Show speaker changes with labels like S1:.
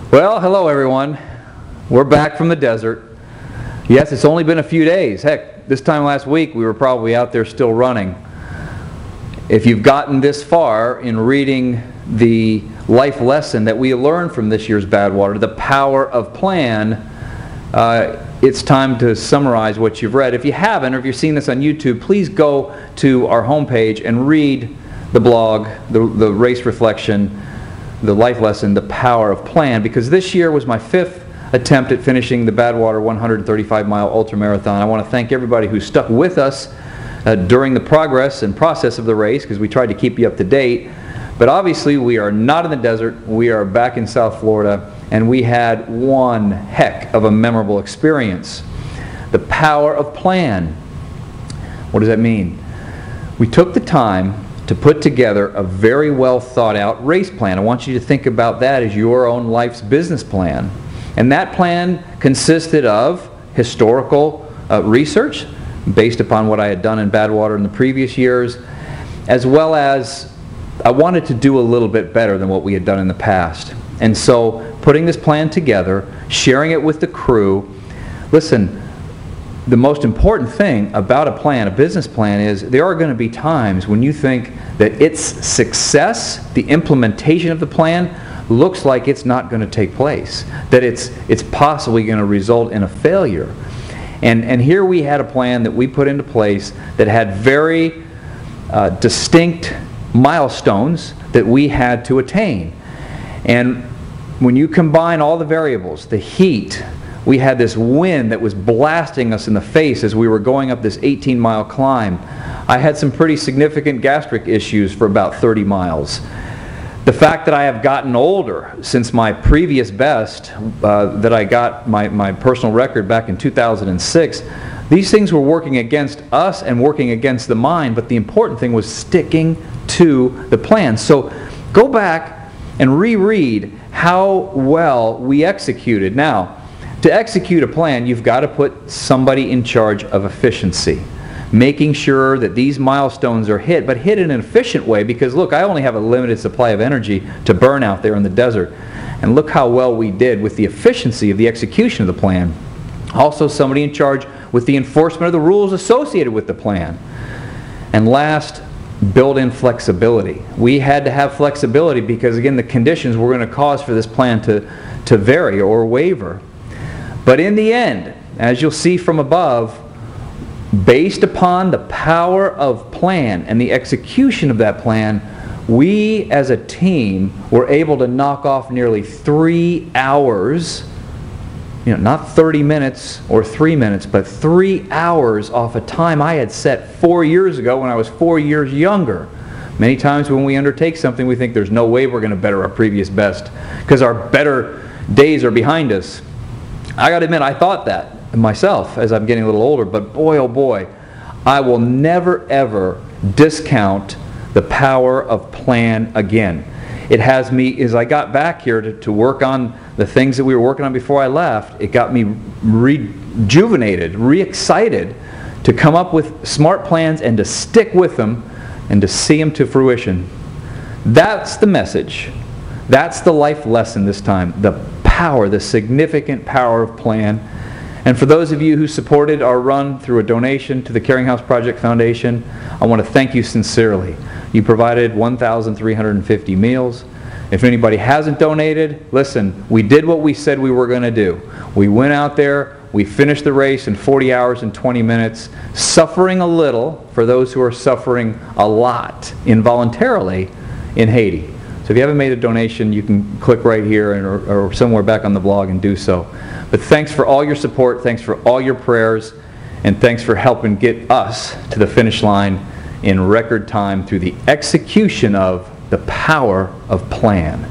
S1: Well, hello everyone. We're back from the desert. Yes, it's only been a few days. Heck, this time last week we were probably out there still running. If you've gotten this far in reading the life lesson that we learned from this year's Badwater, the power of plan, it's time to summarize what you've read. If you haven't, or if you've seen this on YouTube, please go to our homepage and read the blog, the race reflection, the life lesson, the power of plan, because this year was my 5th attempt at finishing the Badwater 135-mile ultramarathon. I want to thank everybody who stuck with us during the progress and process of the race, because we tried to keep you up to date. But obviously we are not in the desert. We are back in South Florida, and we had one heck of a memorable experience. The power of plan. What does that mean? We took the time to put together a very well thought out race plan. I want you to think about that as your own life's business plan. And that plan consisted of historical research based upon what I had done in Badwater in the previous years, as well as I wanted to do a little bit better than what we had done in the past. And so putting this plan together, sharing it with the crew. Listen, the most important thing about a plan, a business plan, is there are going to be times when you think that its success, the implementation of the plan, looks like it's not going to take place, that it's possibly going to result in a failure. And here we had a plan that we put into place that had very distinct milestones that we had to attain. And when you combine all the variables, the heat, we had this wind that was blasting us in the face as we were going up this 18-mile climb. I had some pretty significant gastric issues for about 30 miles. The fact that I have gotten older since my previous best, that I got my personal record back in 2006, these things were working against us and working against the mind, but the important thing was sticking to the plan. So go back and reread how well we executed. Now, to execute a plan, you've got to put somebody in charge of efficiency, making sure that these milestones are hit, but hit in an efficient way, because look, I only have a limited supply of energy to burn out there in the desert. And look how well we did with the efficiency of the execution of the plan. Also, somebody in charge with the enforcement of the rules associated with the plan. And last, build in flexibility. We had to have flexibility because, again, the conditions were going to cause for this plan to vary or waver. But in the end, as you'll see from above, based upon the power of plan and the execution of that plan, we as a team were able to knock off nearly 3 hours, not 30 minutes or 3 minutes, but 3 hours off a time I had set 4 years ago when I was 4 years younger. Many times when we undertake something, we think there's no way we're going to better our previous best because our better days are behind us. I got to admit, I thought that myself as I'm getting a little older, but boy, oh boy, I will never ever discount the power of plan again. It has me, as I got back here to work on the things that we were working on before I left, it got me rejuvenated, re-excited to come up with smart plans and to stick with them and to see them to fruition. That's the message. That's the life lesson this time. The power, the significant power of plan. And for those of you who supported our run through a donation to the Caring House Project Foundation, I want to thank you sincerely. You provided 1,350 meals. If anybody hasn't donated, listen, we did what we said we were going to do. We went out there, we finished the race in 40 hours and 20 minutes, suffering a little for those who are suffering a lot involuntarily in Haiti. So if you haven't made a donation, you can click right here or somewhere back on the blog and do so. But thanks for all your support, thanks for all your prayers, and thanks for helping get us to the finish line in record time through the execution of the power of plan.